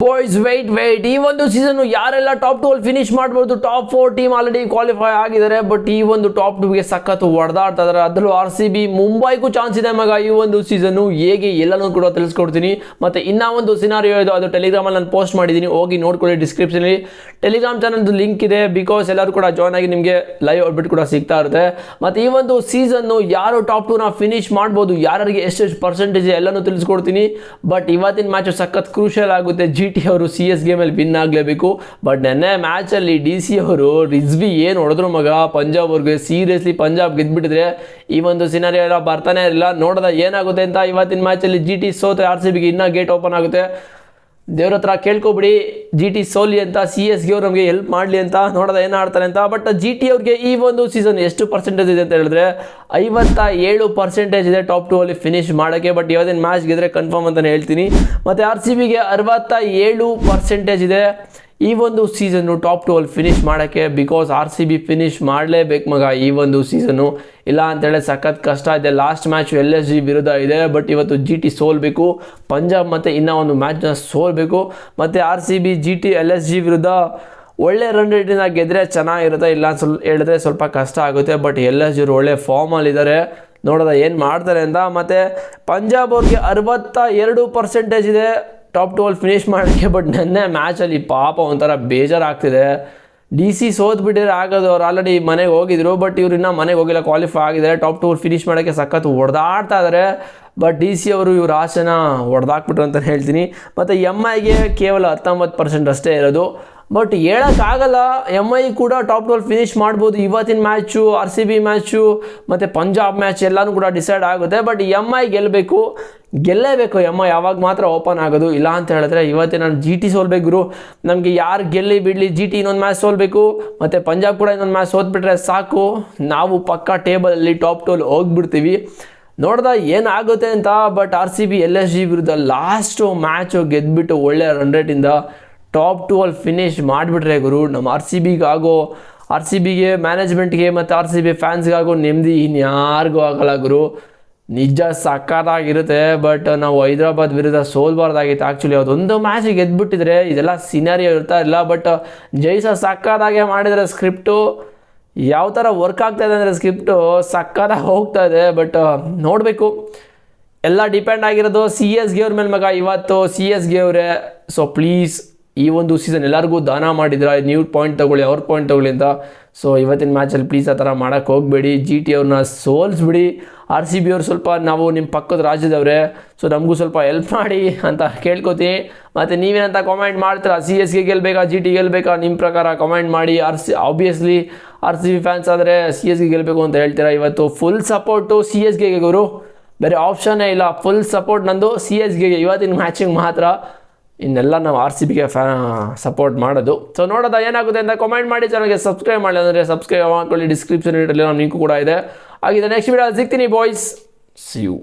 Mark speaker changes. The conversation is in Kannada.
Speaker 1: ಬಾಯ್ಸ್ ವೆಯ್ಟ್ ಈ ಒಂದು ಸೀಸನ್ ಯಾರೆಲ್ಲ ಟಾಪ್ 2 ಅಲ್ಲಿ ಫಿನಿಶ್ ಮಾಡ್ಬೋದು. ಟಾಪ್ 4 ಟೀಮ್ ಆಲ್ರೆಡಿ ಕ್ವಾಲಿಫೈ ಆಗಿದ್ದಾರೆ. ಬಟ್ ಈ ಒಂದು ಟಾಪ್ 2ಗೆ ಸಖತ್ತು ಹೊಡೆದಾಡ್ತಾ ಇದಾರೆ. ಅದರಲ್ಲೂ RCB ಮುಂಬೈಗೂ ಚಾನ್ಸ್ ಇದೆ ಮಗ. ಈ ಒಂದು ಸೀಸನ್ ಹೇಗೆ ಎಲ್ಲನೂ ಕೂಡ ತಿಳಿಸ್ಕೊಡ್ತೀನಿ. ಮತ್ತೆ ಇನ್ನ ಒಂದು ಸಿನಾರಿಯೋ ಇದೆ, ಅದು ಟೆಲಿಗ್ರಾಮಲ್ಲಿ ನಾನು ಪೋಸ್ಟ್ ಮಾಡಿದ್ದೀನಿ, ಹೋಗಿ ನೋಡ್ಕೊಳ್ಳಿ. ಡಿಸ್ಕ್ರಿಪ್ಷನಲ್ಲಿ ಟೆಲಿಗ್ರಾಮ್ ಚಾನಲ್ದು ಲಿಂಕ್ ಇದೆ. ಬಿಕಾಸ್ ಎಲ್ಲರೂ ಕೂಡ ಜಾಯ್ನ್ ಆಗಿ ನಿಮಗೆ ಲೈವ್ ಅಪ್ಡೇಟ್ ಕೂಡ ಸಿಗ್ತಾ ಇರುತ್ತೆ. ಮತ್ತೆ ಈ ಒಂದು ಸೀಸನ್ ಯಾರು ಟಾಪ್ 2ನ ಫಿನಿಶ್ ಮಾಡ್ಬೋದು, ಯಾರಿಗೆ ಎಷ್ಟೆಷ್ಟು ಪರ್ಸೆಂಟೇಜ್ ಎಲ್ಲನೂ ತಿಳಿಸ್ಕೊಡ್ತೀನಿ. ಬಟ್ ಇವತ್ತಿನ ಮ್ಯಾಚ್ ಸಖತ್ ಕ್ರೂಷಿಯಲ್ ಆಗುತ್ತೆ. GT ಅವರು CSK ಮೇಲೆ ವಿನ್ ಆಗಲೇಬೇಕು. ಬಟ್ ನೆನ್ನೆ ಮ್ಯಾಚಲ್ಲಿ DC ಅವರು ರಿಜ್ವಿ ಏನು ಹೊಡೆದ್ರು ಮಗ ಪಂಜಾಬ್ ಅವ್ರಿಗೆ. ಸೀರಿಯಸ್ಲಿ ಪಂಜಾಬ್ ಗೆದ್ಬಿಟ್ಟಿದ್ರೆ ಈ ಒಂದು ಸಿನಾರಿಯೋ ಎಲ್ಲ ಬರ್ತಾನೆ ಇರಲಿಲ್ಲ. ನೋಡೋದ ಏನಾಗುತ್ತೆ ಅಂತ. ಇವತ್ತಿನ ಮ್ಯಾಚಲ್ಲಿ GT ಸೋತ್ರೆ RCBಗೆ ಇನ್ನೂ ಗೇಟ್ ಓಪನ್ ಆಗುತ್ತೆ. ದೇವ್ರ ಹತ್ರ ಕೇಳ್ಕೊಬಿಡಿ GT ಸೋಲಿ ಅಂತ, CSK ಅವ್ರು ನಮಗೆ ಹೆಲ್ಪ್ ಮಾಡಲಿ ಅಂತ. ನೋಡೋದ ಏನು ಆಡ್ತಾರೆ ಅಂತ. ಬಟ್ GT ಅವ್ರಿಗೆ ಈ ಒಂದು ಸೀಸನ್ ಎಷ್ಟು ಪರ್ಸೆಂಟೇಜ್ ಇದೆ ಅಂತ ಹೇಳಿದ್ರೆ 57% ಇದೆ ಟಾಪ್ 2 ಅಲ್ಲಿ ಫಿನಿಶ್ ಮಾಡೋಕ್ಕೆ. ಬಟ್ ಇವತ್ತಿನ ಮ್ಯಾಚ್ ಗೆದ್ರೆ ಕನ್ಫರ್ಮ್ ಅಂತಲೇ ಹೇಳ್ತೀನಿ. ಮತ್ತು RCBಗೆ 67% ಇದೆ ಈ ಒಂದು ಸೀಸನ್ನು ಟಾಪ್ 2 ಅಲ್ಲಿ ಫಿನಿಶ್ ಮಾಡೋಕ್ಕೆ. ಬಿಕಾಸ್ RCB ಫಿನಿಶ್ ಮಾಡಲೇಬೇಕು ಮಗ ಈ ಒಂದು ಸೀಸನ್ನು. ಇಲ್ಲ ಅಂತೇಳಿ ಸಖತ್ ಕಷ್ಟ ಇದೆ. ಲಾಸ್ಟ್ ಮ್ಯಾಚ್ LSG ವಿರುದ್ಧ ಇದೆ. ಬಟ್ ಇವತ್ತು GT ಸೋಲ್ಬೇಕು. ಪಂಜಾಬ್ ಮತ್ತು ಇನ್ನೂ ಒಂದು ಮ್ಯಾಚ್ನ ಸೋಲ್ಬೇಕು. ಮತ್ತು RCB GT LSG ವಿರುದ್ಧ ಒಳ್ಳೆ ರನ್ ರೇಟಿಂದ ಗೆದ್ದರೆ ಚೆನ್ನಾಗಿರುತ್ತೆ. ಇಲ್ಲ ಹೇಳಿದ್ರೆ ಸ್ವಲ್ಪ ಕಷ್ಟ ಆಗುತ್ತೆ. ಬಟ್ LSG ಅವರು ಒಳ್ಳೆ ಫಾರ್ಮಲ್ಲಿದ್ದಾರೆ. ನೋಡೋದ ಏನು ಮಾಡ್ತಾರೆ ಅಂತ. ಮತ್ತು ಪಂಜಾಬ್ ಅವ್ರಿಗೆ 62% ಇದೆ ಟಾಪ್ 2 ಅಲ್ಲಿ ಫಿನಿಶ್ ಮಾಡೋಕ್ಕೆ. ಬಟ್ ನೆನ್ನೆ ಮ್ಯಾಚಲ್ಲಿ ಪಾಪ ಒಂಥರ ಬೇಜಾರಾಗ್ತಿದೆ. DC ಸೋತ್ಬಿಟ್ಟಿದ್ರೆ ಆಗೋದು. ಅವ್ರು ಆಲ್ರೆಡಿ ಮನೆಗೆ ಹೋಗಿದ್ರು. ಬಟ್ ಇವ್ರು ಇನ್ನೂ ಮನೆಗೆ ಹೋಗಿಲ್ಲ, ಕ್ವಾಲಿಫೈ ಆಗಿದ್ದಾರೆ. ಟಾಪ್ 2 ಅಲ್ಲಿ ಫಿನಿಶ್ ಮಾಡೋಕ್ಕೆ ಸಖತ್ತು ಹೊಡೆದಾಡ್ತಾ ಇದ್ದಾರೆ. ಬಟ್ DC ಅವರು ಇವ್ರ ಆಸೆನ ಹೊಡೆದಾಕ್ಬಿಟ್ರು ಅಂತ ಹೇಳ್ತೀನಿ. ಮತ್ತು MIಗೆ ಕೇವಲ 19% ಅಷ್ಟೇ ಇರೋದು. ಬಟ್ ಹೇಳೋಕ್ಕಾಗಲ್ಲ, MI ಕೂಡ ಟಾಪ್ 2 ಅಲ್ಲಿ ಫಿನಿಶ್ ಮಾಡ್ಬೋದು. ಇವತ್ತಿನ ಮ್ಯಾಚು, RCB ಮ್ಯಾಚು ಮತ್ತು ಪಂಜಾಬ್ ಮ್ಯಾಚ್ ಎಲ್ಲನೂ ಕೂಡ ಡಿಸೈಡ್ ಆಗುತ್ತೆ. But MI ಗೆಲ್ಲೇಬೇಕು. MI ಯಾವಾಗ ಮಾತ್ರ ಓಪನ್ ಆಗೋದು. ಇಲ್ಲ ಅಂತ ಹೇಳಿದ್ರೆ ಇವತ್ತೇ ನಾನು GT ಸೋಲ್ಬೇಕು ಗುರು. ನಮಗೆ ಯಾರು ಗೆಲ್ಲಿ ಬಿಡಲಿ, GT ಇನ್ನೊಂದು ಮ್ಯಾಚ್ ಸೋಲ್ಬೇಕು. ಮತ್ತು ಪಂಜಾಬ್ ಕೂಡ ಇನ್ನೊಂದು ಮ್ಯಾಚ್ ಸೋತ್ಬಿಟ್ರೆ ಸಾಕು, ನಾವು ಪಕ್ಕಾ ಟೇಬಲಲ್ಲಿ ಟಾಪ್ 2 ಅಲ್ಲಿ ಹೋಗ್ಬಿಡ್ತೀವಿ. ನೋಡ್ದ ಏನಾಗುತ್ತೆ ಅಂತ. ಬಟ್ RCB LSG ವಿರುದ್ಧ ಲಾಸ್ಟು ಮ್ಯಾಚು ಗೆದ್ದುಬಿಟ್ಟು ಒಳ್ಳೆ ರನ್ ರೇಟಿಂದ ಟಾಪ್ 2 ಅಲ್ಲಿ ಫಿನಿಶ್ ಮಾಡಿಬಿಟ್ರೆ ಗುರು, ನಮ್ಮ RCBಗೆ ಮ್ಯಾನೇಜ್ಮೆಂಟ್ಗೆ ಮತ್ತು RCB ಫ್ಯಾನ್ಸ್ಗಾಗೋ ನೆಮ್ಮದಿ ಇನ್ಯಾರಿಗೂ ಆಗಲ್ಲ ಗುರು. ನಿಜ ಸಕ್ಕತ್ತಾಗಿರುತ್ತೆ. ಬಟ್ ನಾವು ಹೈದ್ರಾಬಾದ್ ವಿರುದ್ಧ ಸೋಲ್ಬಾರ್ದಾಗಿತ್ತು. ಆ್ಯಕ್ಚುಲಿ ಅದೊಂದು ಮ್ಯಾಚ್ ಗೆದ್ದುಬಿಟ್ಟಿದ್ರೆ ಇದೆಲ್ಲ ಸಿನಾರಿಯೋ ಇರ್ತಾ ಇಲ್ಲ. ಬಟ್ ಜೈಸ ಸಕ್ಕತ್ತಾಗೆ ಮಾಡಿದರೆ ಸ್ಕ್ರಿಪ್ಟು ಯಾವ ಥರ ವರ್ಕ್ ಆಗ್ತಾ ಇದೆ ಅಂದರೆ ಸ್ಕ್ರಿಪ್ಟು ಸಕ್ಕತ್ತಾಗಿ ಹೋಗ್ತಾ ಇದೆ. ಬಟ್ ನೋಡಬೇಕು, ಎಲ್ಲ ಡಿಪೆಂಡ್ ಆಗಿರೋದು CSK ಅವ್ರ ಮೇಲೆ ಮಗ. ಇವತ್ತು CSK ಅವರೇ. ಸೊ ಪ್ಲೀಸ್ ಈ ಒಂದು ಸೀಸನ್ ಎಲ್ಲರಿಗೂ ದಾನ ಮಾಡಿದ್ರೆ ನೀವು ಪಾಯಿಂಟ್ ತೊಗೊಳ್ಳಿ, ಅವ್ರ ಪಾಯಿಂಟ್ ತೊಗೊಳ್ಳಿ ಅಂತ. ಸೊ ಇವತ್ತಿನ ಮ್ಯಾಚಲ್ಲಿ ಪ್ಲೀಸ್ ಆ ಥರ ಮಾಡೋಕ್ಕೆ ಹೋಗಬೇಡಿ. GT ಅವ್ರನ್ನ ಸೋಲಿಸ್ಬಿಡಿ. RCB ಅವ್ರು ಸ್ವಲ್ಪ ನಾವು ನಿಮ್ಮ ಪಕ್ಕದ ರಾಜ್ಯದವ್ರೆ, ಸೊ ನಮಗೂ ಸ್ವಲ್ಪ ಹೆಲ್ಪ್ ಮಾಡಿ ಅಂತ ಕೇಳ್ಕೊತೀನಿ. ಮತ್ತು ನೀವೇನಂತ ಕಾಮೆಂಟ್ ಮಾಡ್ತೀರಾ? CSK ಗೆಲ್ಲಬೇಕಾ, GT ಗೆಲ್ಲಬೇಕಾ? ನಿಮ್ಮ ಪ್ರಕಾರ ಕಾಮೆಂಟ್ ಮಾಡಿ. ಆಬ್ವಿಯಸ್ಲಿ RCB ಫ್ಯಾನ್ಸ್ ಆದರೆ CSK ಗೆಲ್ಲಬೇಕು ಅಂತ ಹೇಳ್ತೀರಾ. ಇವತ್ತು ಫುಲ್ ಸಪೋರ್ಟು CSKಗೆ ಗುರು, ಬೇರೆ ಆಪ್ಷನ್ನೇ ಇಲ್ಲ. ಫುಲ್ ಸಪೋರ್ಟ್ ನಂದು CSKಗೆ ಇವತ್ತಿನ ಮ್ಯಾಚಿಗೆ ಮಾತ್ರ. ಇನ್ನೆಲ್ಲ ನಾವು RCBಗೆ ಸಪೋರ್ಟ್ ಮಾಡೋದು. ಸೊ ನೋಡೋದ ಏನಾಗುತ್ತೆ ಅಂತ ಕಾಮೆಂಟ್ ಮಾಡಿ. ಚಾನಲ್ಗೆ ಸಬ್ಸ್ಕ್ರೈಬ್ ಮಾಡಿ ಅಂದರೆ ಸಬ್ಸ್ಕ್ರೈಬ್ ಮಾಡ್ಕೊಳ್ಳಿ. ಡಿಸ್ಕ್ರಿಪ್ಷನ್ ಇಡಲಿ ನಮ್ಮ ಲಿಂಕು ಕೂಡ ಇದೆ. ಹಾಗಿದೆ ನೆಕ್ಸ್ಟ್ ವಿಡಿಯೋ ಸಿಗ್ತೀನಿ ಬಾಯ್ಸ್. See you.